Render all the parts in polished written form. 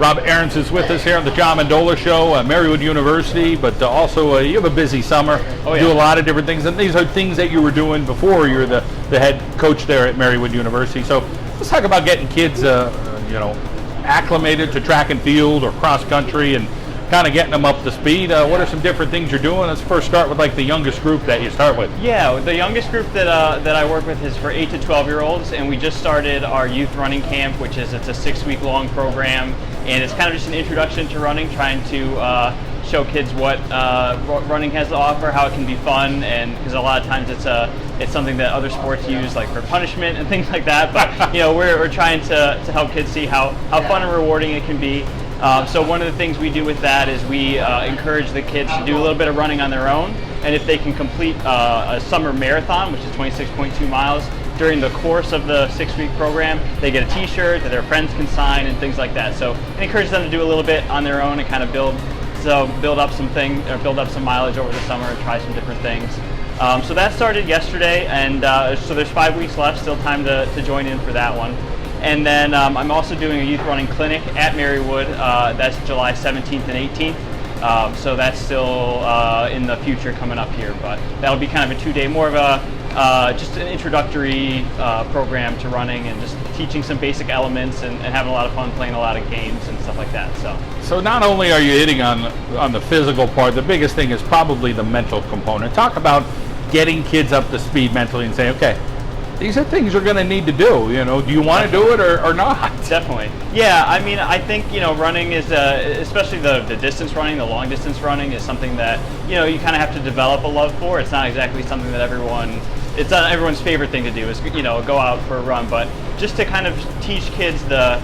Rob Ahrens is with us here on the John Mendola Show, Marywood University, but also you have a busy summer. Oh, yeah. Do a lot of different things, and these are things that you were doing before you were the head coach there at Marywood University. So let's talk about getting kids, acclimated to track and field or cross country, and kind of getting them up to speed. What are some different things you're doing? Let's first start with like the youngest group that you start with. Yeah, the youngest group that I work with is for 8 to 12-year-olds, and we just started our youth running camp, which is it's a 6-week-long program, and it's kind of just an introduction to running, trying to show kids what running has to offer, how it can be fun, and because a lot of times it's something that other sports use, like for punishment and things like that. But we're trying to help kids see how fun and rewarding it can be. So one of the things we do with that is we encourage the kids to do a little bit of running on their own, and if they can complete a summer marathon, which is 26.2 miles, during the course of the 6-week program, they get a t-shirt that their friends can sign and things like that. So I encourage them to do a little bit on their own and kind of build up some mileage over the summer and try some different things. So that started yesterday, and so there's 5 weeks left, still time to join in for that one. And then I'm also doing a youth running clinic at Marywood. That's July 17th and 18th. So that's still in the future coming up here. But that'll be kind of a 2-day, more of a just an introductory program to running, and just teaching some basic elements and having a lot of fun playing a lot of games and stuff like that. So not only are you hitting on the physical part, the biggest thing is probably the mental component. Talk about getting kids up to speed mentally and saying, okay, these are things you're going to need to do. Do you want to do it or not? Definitely. Yeah, I mean, I think, running is, especially the distance running, the long distance running is something that, you kind of have to develop a love for. It's not exactly something that it's not everyone's favorite thing to do is, go out for a run. But just to kind of teach kids the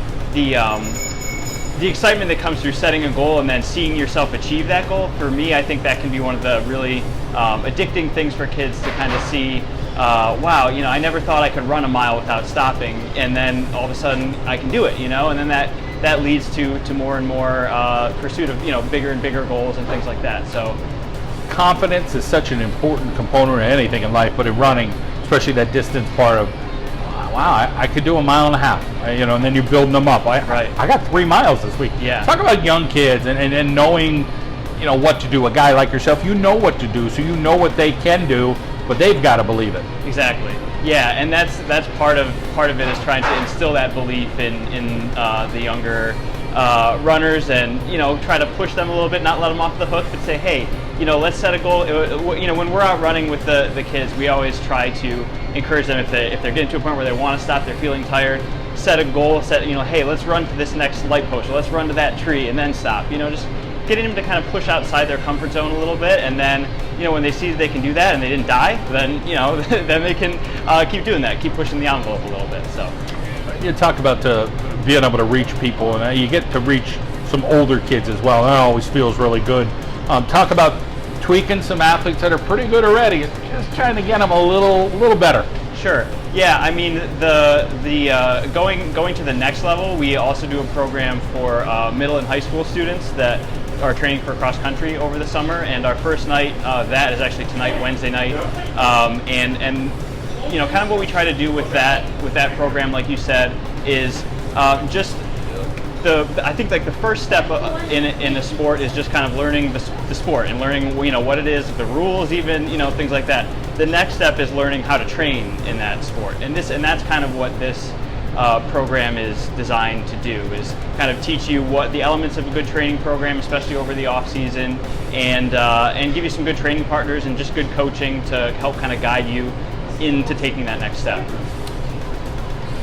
excitement that comes through setting a goal and then seeing yourself achieve that goal, for me, I think that can be one of the really addicting things for kids to kind of see. Wow, I never thought I could run a mile without stopping, and then all of a sudden I can do it, and then that leads to more and more pursuit of bigger and bigger goals and things like that. So confidence is such an important component of anything in life, but in running, especially that distance part of, wow, I could do 1.5 miles, and then you're building them up. Right. I got 3 miles this week. Yeah. Talk about young kids and knowing, what to do. A guy like yourself, you know what to do, so you know what they can do, but they've got to believe it. Exactly. Yeah, and that's part of it is trying to instill that belief in the younger runners, and try to push them a little bit, not let them off the hook, but say, hey, let's set a goal. When we're out running with the kids, we always try to encourage them if they're getting to a point where they want to stop, they're feeling tired, set a goal, hey, let's run to this next light post, or let's run to that tree and then stop. Just getting them to kind of push outside their comfort zone a little bit, and then when they see that they can do that and they didn't die, then then they can keep doing that, keep pushing the envelope a little bit. So you talk about being able to reach people, and you get to reach some older kids as well. That always feels really good. Talk about tweaking some athletes that are pretty good already, just trying to get them a little better. Sure. Yeah, I mean, the going to the next level, we also do a program for middle and high school students that are training for cross country over the summer, and our first night that is actually tonight, Wednesday night, and kind of what we try to do with that program, like you said, is just I think like the first step in a sport is just kind of learning the sport and learning what it is, the rules, even things like that. The next step is learning how to train in that sport, and that's kind of what this program is designed to do, is kind of teach you what the elements of a good training program, especially over the off season, and give you some good training partners and just good coaching to help kind of guide you into taking that next step.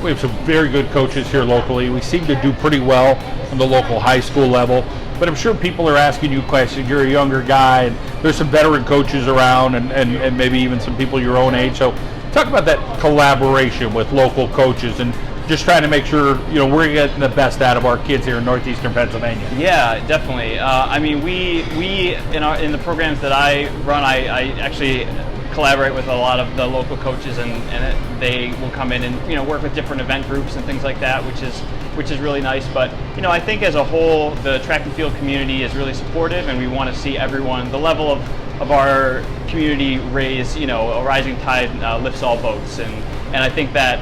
We have some very good coaches here locally. We seem to do pretty well on the local high school level, but I'm sure people are asking you questions. You're a younger guy, and there's some veteran coaches around, and maybe even some people your own age. So talk about that collaboration with local coaches and just trying to make sure we're getting the best out of our kids here in northeastern Pennsylvania. Yeah, definitely. I mean, we in the programs that I run, I actually collaborate with a lot of the local coaches, and they will come in and work with different event groups and things like that, which is really nice. But I think as a whole, the track and field community is really supportive, and we want to see everyone, the level of our community raise. A rising tide lifts all boats, and I think that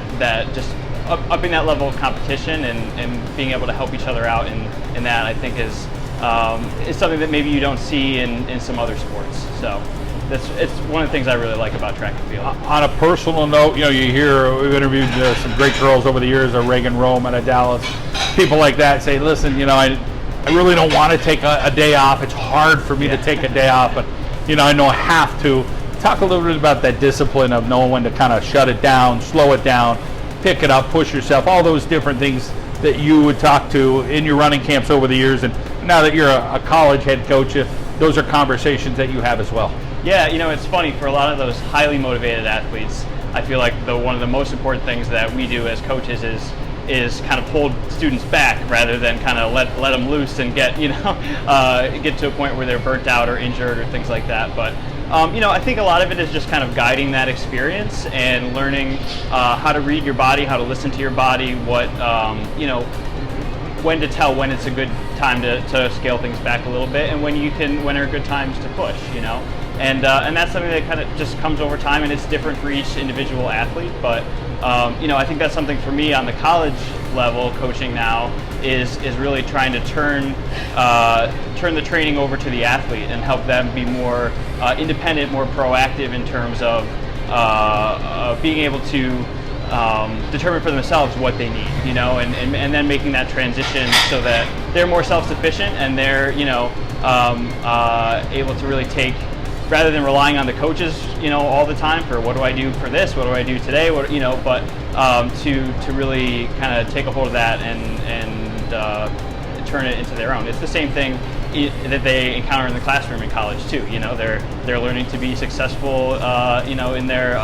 just upping that level of competition and being able to help each other out and that I think is something that maybe you don't see in some other sports. So it's one of the things I really like about track and field. On a personal note, you hear, we've interviewed some great girls over the years, Reagan Rome out of Dallas, people like that say, listen, I really don't want to take a day off. It's hard for me to take a day off, but I know I have to. Talk a little bit about that discipline of knowing when to kind of shut it down, slow it down, pick it up, push yourself, all those different things that you would talk to in your running camps over the years. And now that you're a college head coach, those are conversations that you have as well. Yeah, it's funny, for a lot of those highly motivated athletes, I feel like one of the most important things that we do as coaches is kind of hold students back rather than kind of let them loose and get get to a point where they're burnt out or injured or things like that. But I think a lot of it is just kind of guiding that experience and learning how to read your body, how to listen to your body, what when to tell when it's a good time to scale things back a little bit, and when are good times to push. And that's something that kind of just comes over time, and it's different for each individual athlete. But I think that's something for me on the college level coaching now is really trying to turn the training over to the athlete and help them be more independent, more proactive in terms of being able to determine for themselves what they need, and then making that transition so that they're more self-sufficient and they're able to really take, rather than relying on the coaches, all the time for what do I do for this, what do I do today, but to really kind of take a hold of that and turn it into their own. It's the same thing that they encounter in the classroom in college too. They're learning to be successful, in their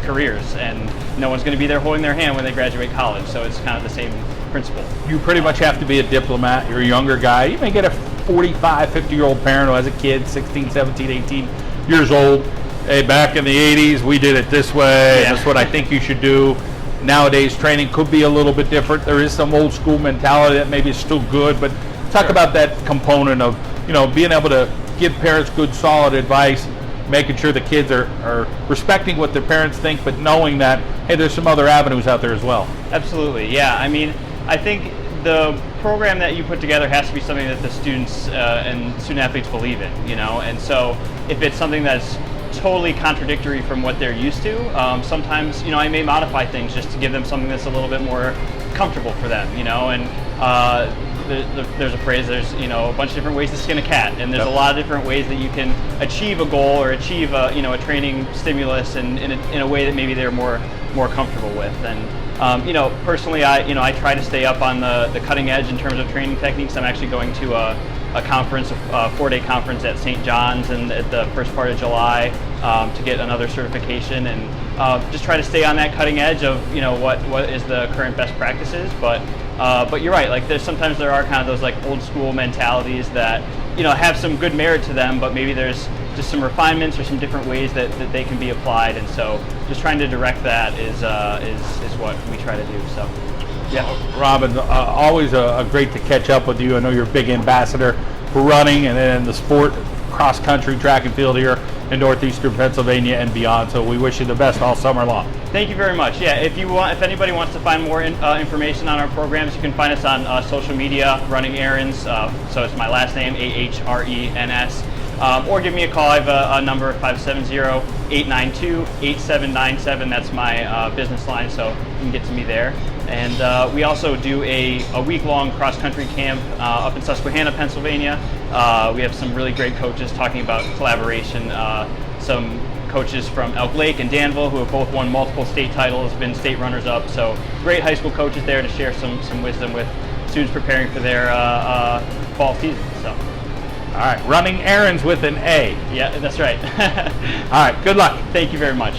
careers, and no one's going to be there holding their hand when they graduate college. So it's kind of the same principle. You pretty much have to be a diplomat. You're a younger guy. You may get a 45, 50-year-old parent who has a kid, 16, 17, 18 years old. Hey, back in the 80s, we did it this way. Yeah. That's what I think you should do. Nowadays, training could be a little bit different. There is some old school mentality that maybe is still good, but talk about that component of, being able to give parents good, solid advice, making sure the kids are respecting what their parents think, but knowing that, hey, there's some other avenues out there as well. Absolutely, yeah. I mean, I think the program that you put together has to be something that the students and student athletes believe in, and so if it's something that's totally contradictory from what they're used to, sometimes, I may modify things just to give them something that's a little bit more comfortable for them, and there's a phrase, there's a bunch of different ways to skin a cat, and there's a lot of different ways that you can achieve a goal or achieve a training stimulus in a way that maybe they're more comfortable with. And personally, I try to stay up on the cutting edge in terms of training techniques. I'm actually going to a conference, a 4-day conference at St. John's at the first part of July to get another certification, and just try to stay on that cutting edge of what is the current best practices. But you're right, like sometimes there are kind of those like old school mentalities that have some good merit to them, but maybe there's just some refinements or some different ways that they can be applied, and so just trying to direct that is what we try to do. So yeah. Robin, always great to catch up with you. I know you're a big ambassador for running and then the sport, cross country, track and field here in northeastern Pennsylvania and beyond. So we wish you the best all summer long. Thank you very much. Yeah, if anybody wants to find more information on our programs, you can find us on social media, Running Ahrens. So it's my last name, Ahrens. Or give me a call. I have a number, 570-892-8797. That's my business line, so you can get to me there. And we also do a week-long cross-country camp up in Susquehanna, Pennsylvania. We have some really great coaches talking about collaboration. Some coaches from Elk Lake and Danville who have both won multiple state titles, been state runners-up. So great high school coaches there to share some wisdom with students preparing for their fall season. So. All right, Running Ahrens with an A. Yeah, that's right. All right, good luck. Thank you very much.